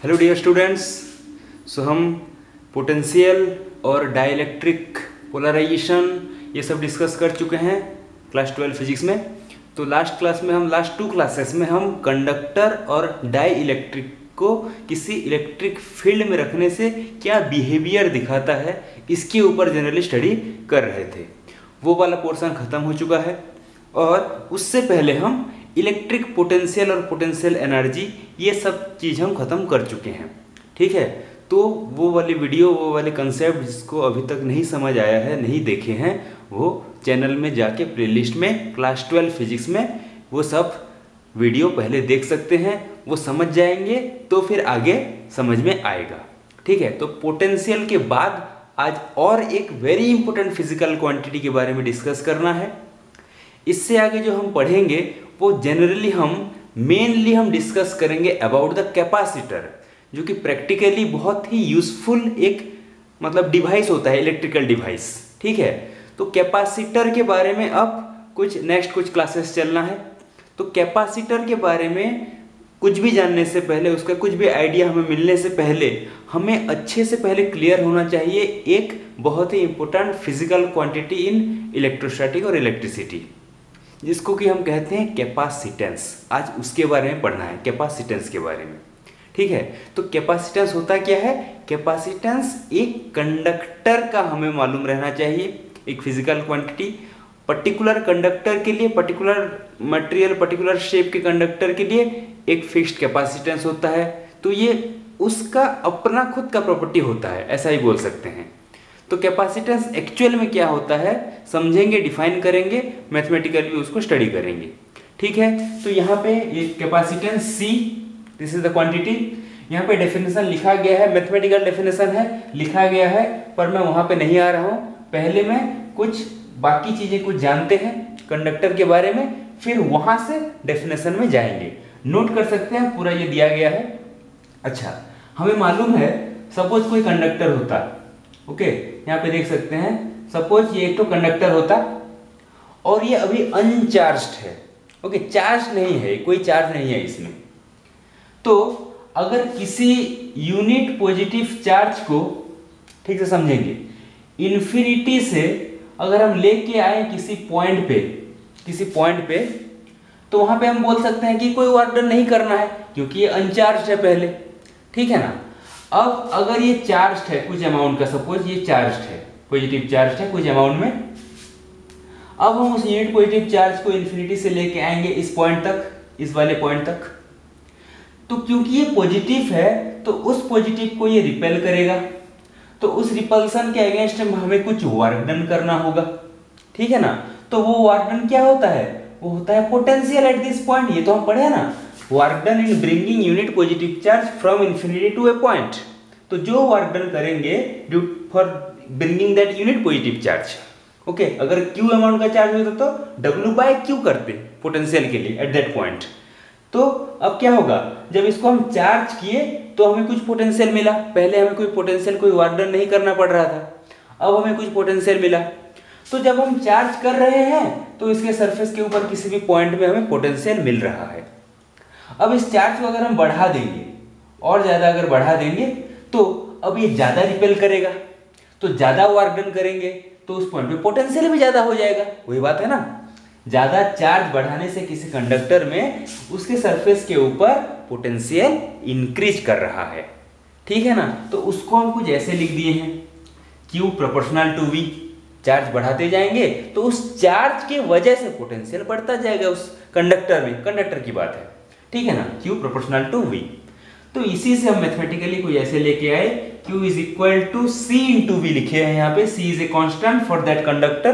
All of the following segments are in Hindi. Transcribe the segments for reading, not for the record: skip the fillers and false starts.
Hello dear students. सो हम पोटेंशियल और डाइलेक्ट्रिक पोलराइजेशन ये सब डिस्कस कर चुके हैं क्लास 12 फिजिक्स में। तो लास्ट टू क्लासेस में हम कंडक्टर और डाई इलेक्ट्रिक को किसी इलेक्ट्रिक फील्ड में रखने से क्या बिहेवियर दिखाता है इसके ऊपर जनरली स्टडी कर रहे थे। वो वाला पोर्शन ख़त्म हो चुका है और उससे पहले हम इलेक्ट्रिक पोटेंशियल और पोटेंशियल एनर्जी ये सब चीज़ हम ख़त्म कर चुके हैं। ठीक है, तो वो वाली वीडियो, वो वाले कंसेप्ट जिसको अभी तक नहीं समझ आया है, नहीं देखे हैं, वो चैनल में जाके प्लेलिस्ट में क्लास 12 फिजिक्स में वो सब वीडियो पहले देख सकते हैं। वो समझ जाएंगे तो फिर आगे समझ में आएगा। ठीक है, तो पोटेंशियल के बाद आज और एक वेरी इंपॉर्टेंट फिजिकल क्वांटिटी के बारे में डिस्कस करना है। इससे आगे जो हम पढ़ेंगे वो जनरली मेनली हम डिस्कस करेंगे अबाउट द कैपेसिटर, जो कि प्रैक्टिकली बहुत ही यूजफुल एक डिवाइस होता है, इलेक्ट्रिकल डिवाइस। ठीक है, तो कैपेसिटर के बारे में अब नेक्स्ट कुछ क्लासेस चलना है। तो कैपेसिटर के बारे में कुछ भी जानने से पहले, उसका कुछ भी आइडिया हमें मिलने से पहले, हमें अच्छे से पहले क्लियर होना चाहिए एक बहुत ही important physical quantity in electrostatic और इलेक्ट्रिसिटी, जिसको कि हम कहते हैं कैपेसिटेंस। आज उसके बारे में पढ़ना है, कैपेसिटेंस के बारे में। ठीक है, तो कैपेसिटेंस होता क्या है? कैपेसिटेंस एक कंडक्टर का हमें मालूम रहना चाहिए, एक फिजिकल क्वांटिटी। पर्टिकुलर कंडक्टर के लिए, पर्टिकुलर मटेरियल, पर्टिकुलर शेप के कंडक्टर के लिए एक फिक्स्ड कैपेसिटेंस होता है। तो ये उसका अपना खुद का प्रॉपर्टी होता है, ऐसा ही बोल सकते हैं। तो कैपेसिटेंस एक्चुअल में क्या होता है समझेंगे, डिफाइन करेंगे, मैथमेटिकली उसको स्टडी करेंगे। ठीक है, तो यहाँ पे ये capacitance C, this is the quantity. यहाँ पे डेफिनेशन लिखा गया है, मैथमेटिकल डेफिनेशन है, लिखा गया है, पर मैं वहाँ पे नहीं आ रहा हूँ। पहले मैं कुछ बाकी चीज़ें कुछ जानते हैं कंडक्टर के बारे में, फिर वहाँ से डेफिनेशन में जाएंगे। नोट कर सकते हैं, पूरा ये दिया गया है। अच्छा, हमें मालूम है सपोज कोई कंडक्टर होता, ओके, यहाँ पे देख सकते हैं, सपोज ये एक तो कंडक्टर होता और ये अभी अनचार्ज्ड है। ओके, चार्ज नहीं है, कोई चार्ज नहीं है इसमें। तो अगर किसी यूनिट पॉजिटिव चार्ज को ठीक से समझेंगे, इन्फिनिटी से अगर हम लेके आए किसी पॉइंट पे, तो वहां पे हम बोल सकते हैं कि कोई वर्क डन नहीं करना है क्योंकि ये अनचार्ज है पहले। ठीक है ना। अब अगर ये चार्ज है कुछ अमाउंट का, सपोज ये चार्ज है, पॉजिटिव चार्ज है कुछ अमाउंट में, अब हम उस यूनिट पॉजिटिव चार्ज को इन्फिनिटी से लेके आएंगे इस पॉइंट तक, इस वाले पॉइंट तक। तो क्योंकि ये पॉजिटिव है तो उस पॉजिटिव को ये रिपेल करेगा, तो उस रिपल्सन के अगेंस्ट हमें कुछ वर्क डन करना होगा। ठीक है ना। तो वो वर्क डन क्या होता है? वो होता है पोटेंशियल एट दिस पॉइंट। ये तो हम पढ़े ना, work done in bringing unit positive charge from infinity to a point. तो जो वर्क डन करेंगे due for bringing that unit positive charge, okay, अगर Q अमाउंट का चार्ज होता तो W/Q करते पोटेंशियल के लिए एट दैट पॉइंट। तो अब क्या होगा, जब इसको हम चार्ज किए तो हमें कुछ पोटेंशियल मिला। पहले हमें कोई पोटेंशियल, कोई वर्क डन नहीं करना पड़ रहा था, अब हमें कुछ पोटेंशियल मिला। तो जब हम चार्ज कर रहे हैं तो इसके सरफेस के ऊपर किसी भी पॉइंट में हमें पोटेंशियल मिल रहा है। अब इस चार्ज को अगर हम बढ़ा देंगे और ज्यादा अगर बढ़ा देंगे तो अब ये ज्यादा रिपेल करेगा, तो ज्यादा वर्क डन करेंगे तो उस पॉइंट पे पोटेंशियल भी ज्यादा हो जाएगा। वही बात है ना, ज्यादा चार्ज बढ़ाने से किसी कंडक्टर में उसके सरफेस के ऊपर पोटेंशियल इंक्रीज कर रहा है। ठीक है ना। तो उसको हम कुछ ऐसे लिख दिए हैं, Q proportional to V। Charge बढ़ाते जाएंगे तो उस चार्ज के वजह से पोटेंशियल बढ़ता जाएगा उस कंडक्टर में, कंडक्टर की बात है। ठीक है ना, Q प्रोपोर्शनल टू V। तो इसी से हम मैथमेटिकली कोई ऐसे लेके आए, Q is equal to C into V लिखे हैं यहाँ पे। C is a constant for that conductor,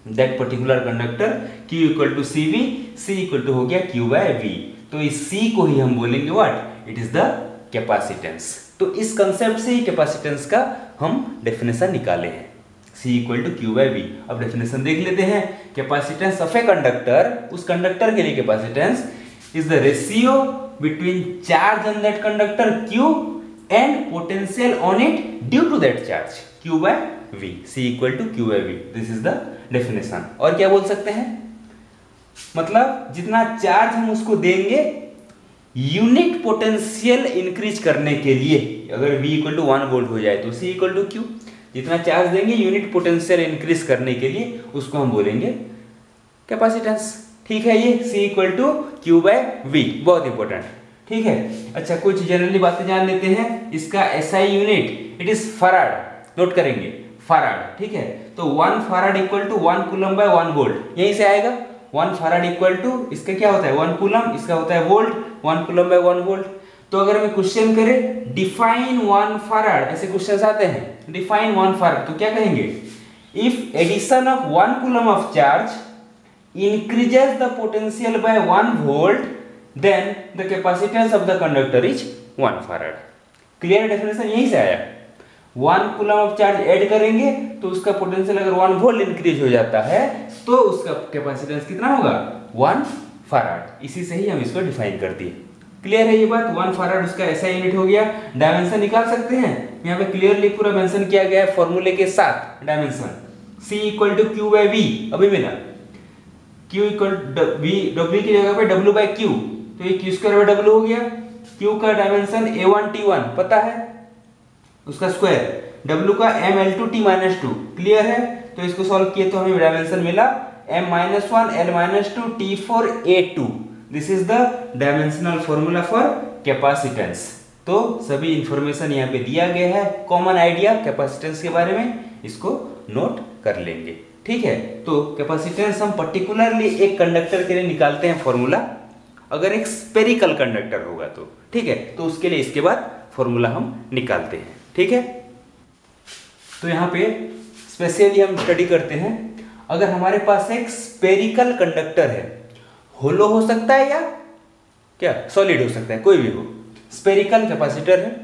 that particular conductor. Q equal to CV, C equal to हो गया Q/V। तो इस C को ही हम बोलेंगे what? It is the capacitance. तो इस कंसेप्ट से ही कैपेसिटेंस का हम डेफिनेशन निकाले हैं, C इक्वल टू Q/V। अब डेफिनेशन देख लेते हैं। कैपेसिटेंस ऑफ ए कंडक्टर, उस कंडक्टर के लिए capacitance is the ratio between charge on that conductor Q and potential on it due to that charge Q/V। C equal to Q/V, this is the definition. और क्या बोल सकते हैं, मतलब जितना चार्ज हम उसको देंगे यूनिट पोटेंशियल इंक्रीज करने के लिए, अगर V इक्वल टू 1 वोल्ट हो जाए तो C इक्वल टू Q, जितना चार्ज देंगे यूनिट पोटेंशियल इंक्रीज करने के लिए उसको हम बोलेंगे कैपेसिटेंस। ठीक है, ये C equal to Q by V, बहुत इंपॉर्टेंट। ठीक है, अच्छा कुछ जनरली बातें जान लेते हैं। इसका SI unit it is farad, note करेंगे फराड। ठीक है, तो 1 farad equal to 1 coulomb by 1 volt, यहीं से आएगा। 1 फराड इक्वल टू इसका क्या होता है 1 कूलम, इसका होता है वोल्ट, 1 कूलम बाय 1 वोल्ट। तो अगर हमें क्वेश्चन करें डिफाइन 1 फराड, ऐसे क्वेश्चंस आते हैं, डिफाइन 1 फराड, तो क्या कहेंगे, if addition of 1 coulomb of charge increases the potential by 1 volt, then the capacitance of the conductor is 1 farad। Clear definition यहीं से आया। 1 कूलम ऑफ चार्ज ऐड करेंगे तो उसका पोटेंशियल अगर 1 वोल्ट इंक्रीज हो जाता है तो उसका कैपेसिटेंस कितना होगा 1 फराड। इसी से ही हम इसको डिफाइन कर दिए। क्लियर है ये बात। 1 फराड उसका ऐसा यूनिट हो गया। डायमेंशन निकाल सकते हैं, यहाँ पे क्लियरली पूरा मेंशन किया गया है फॉर्मूले के साथ। Dimension C equal to Q by V, अभी मिला Q इक्वल W की जगह पे W बाय Q, तो ये Q स्क्वायर बाय W हो गया। Q का डायमेंशन A1 T1 पता है, उसका स्क्वायर, W का ML2T-2, क्लियर है। तो इसको सॉल्व किए तो हमें डायमेंशन मिला M-1 L-2 T4A2। This is the dimensional formula for capacitance. तो सभी इंफॉर्मेशन यहाँ पे दिया गया है, कॉमन आइडिया कैपेसिटेंस के बारे में, इसको नोट कर लेंगे। ठीक है, तो कैपेसिटेंस हम पर्टिकुलरली एक कंडक्टर के लिए निकालते हैं फॉर्मूला, अगर एक स्पेरिकल कंडक्टर होगा तो। ठीक है, तो उसके लिए इसके बाद फॉर्मूला हम निकालते हैं। ठीक है, तो यहाँ पे स्पेशली हम स्टडी करते हैं, अगर हमारे पास एक स्पेरिकल कंडक्टर है, होलो हो सकता है या क्या सॉलिड हो सकता है, कोई भी हो, स्पेरिकल कैपेसिटर है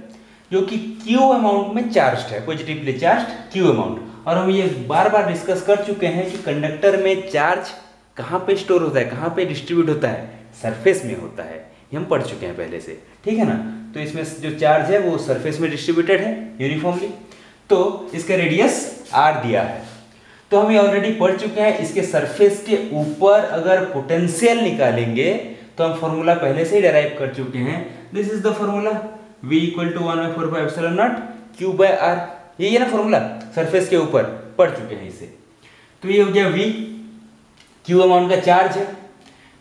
जो कि Q अमाउंट में चार्ज्ड है, पॉजिटिवली चार्ज्ड Q अमाउंट। और हम ये बार बार डिस्कस कर चुके हैं कि कंडक्टर में चार्ज कहाँ पे स्टोर होता है, कहाँ पे डिस्ट्रीब्यूट होता है, सरफेस में होता है, ये हम पढ़ चुके हैं पहले से। ठीक है ना, तो इसमें जो चार्ज है वो सरफेस में डिस्ट्रीब्यूटेड है यूनिफॉर्मली। तो इसका रेडियस r दिया है, तो हम ये ऑलरेडी पढ़ चुके हैं। इसके सरफेस के ऊपर अगर पोटेंशियल निकालेंगे तो हम फॉर्मूला पहले से ही डिराइव कर चुके हैं। This is the formula, V equal to 1/4πε0 Q by R, यही है ना फॉर्मूला, सरफेस के ऊपर पढ़ चुके हैं इसे। तो ये हो गया V, Q अमाउंट का चार्ज है,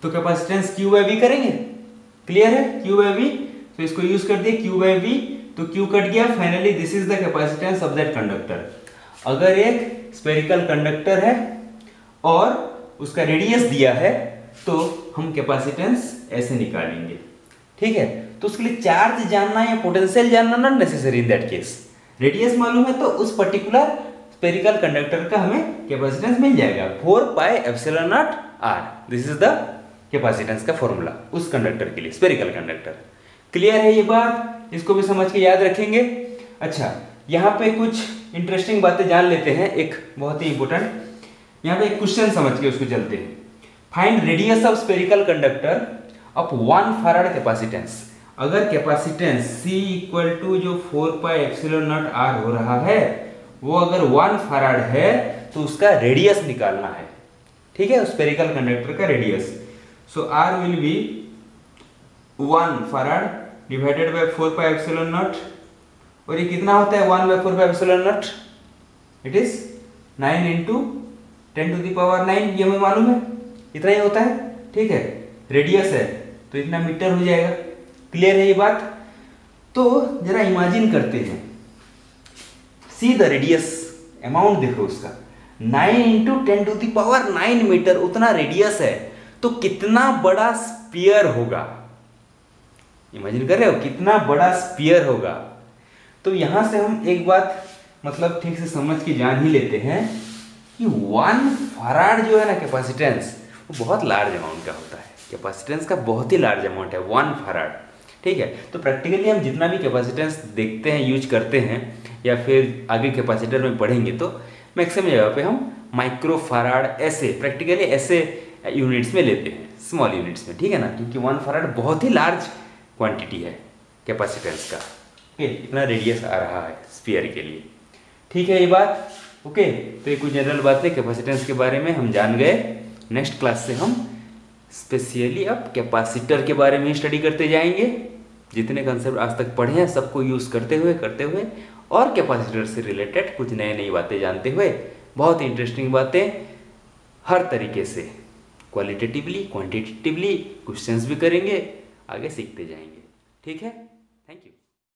तो कैपेसिटेंस Q बाय V करेंगे। क्लियर है, Q बाय V, तो इसको यूज कर दिए Q बाय V, तो Q कट गया। Finally this is the capacitance of that conductor. अगर एक स्फेरिकल कंडक्टर है और उसका रेडियस दिया है तो हम कैपेसिटेंस ऐसे निकालेंगे। ठीक है, तो उसके लिए चार्ज जानना या पोटेंशियल जानना not necessary in that case. Radius मालूम है तो उस पर्टिकुलर स्फेरिकल कंडक्टर का हमें कैपेसिटेंस मिल जाएगा 4πε0 r। This is the capacitance का फॉर्मूला उस कंडक्टर के लिए, स्फेरिकल कंडक्टर। क्लियर है ये बात, इसको भी समझ के याद रखेंगे। अच्छा, यहाँ पे कुछ इंटरेस्टिंग बातें जान लेते हैं, एक बहुत ही इंपॉर्टेंट, यहाँ पे एक क्वेश्चन समझ के उसको चलते हैं। Find radius of spherical conductor of 1 farad capacitance. अगर कैपेसिटेंस C इक्वल टू जो 4πε0 r हो रहा है वो अगर 1 फराड है तो उसका रेडियस निकालना है। ठीक है, स्फेरिकल कंडक्टर का radius. So r will be 1 farad divided by 4πε0, और ये कितना होता है 1/4πε0, इट इज 9 इंटू 10⁻⁹, ये हमें मालूम है, इतना ही होता है। ठीक है, रेडियस है तो इतना मीटर हो जाएगा। क्लियर है ये बात। तो जरा इमेजिन करते हैं, सी द रेडियस, अमाउंट देखो उसका, 9 इंटू 10⁹ मीटर, उतना रेडियस है तो कितना बड़ा स्फीयर होगा। इमेजिन कर रहे हो कितना बड़ा स्फीयर होगा। तो यहां से हम एक बात मतलब ठीक से समझ के जान ही लेते हैं कि 1 फराड जो है ना कैपेसिटेंस, वो बहुत लार्ज अमाउंट का होता है। कैपेसिटेंस का बहुत ही लार्ज अमाउंट है 1 फराड। ठीक है, तो प्रैक्टिकली हम जितना भी कैपेसिटेंस देखते हैं, यूज करते हैं, या फिर आगे कैपेसिटर में पढ़ेंगे तो मैक्सिमम जगह पे हम माइक्रो फराड ऐसे प्रैक्टिकली ऐसे यूनिट्स में लेते हैं, स्मॉल यूनिट्स में। ठीक है ना, क्योंकि 1 फराड बहुत ही लार्ज क्वांटिटी है कैपेसिटेंस का। ओके, इतना रेडियस आ रहा है स्फीयर के लिए। ठीक है ये बात। ओके, तो ये कुछ जनरल बातें कैपेसिटेंस के बारे में हम जान गए। नेक्स्ट क्लास से हम स्पेशली अब कैपेसिटर के बारे में स्टडी करते जाएंगे। जितने कंसेप्ट आज तक पढ़े हैं सबको यूज़ करते हुए और कैपेसिटर से रिलेटेड कुछ नई नई बातें जानते हुए, बहुत इंटरेस्टिंग बातें हर तरीके से क्वालिटेटिवली क्वांटिटेटिवली क्वेश्चंस भी करेंगे, आगे सीखते जाएंगे। ठीक है।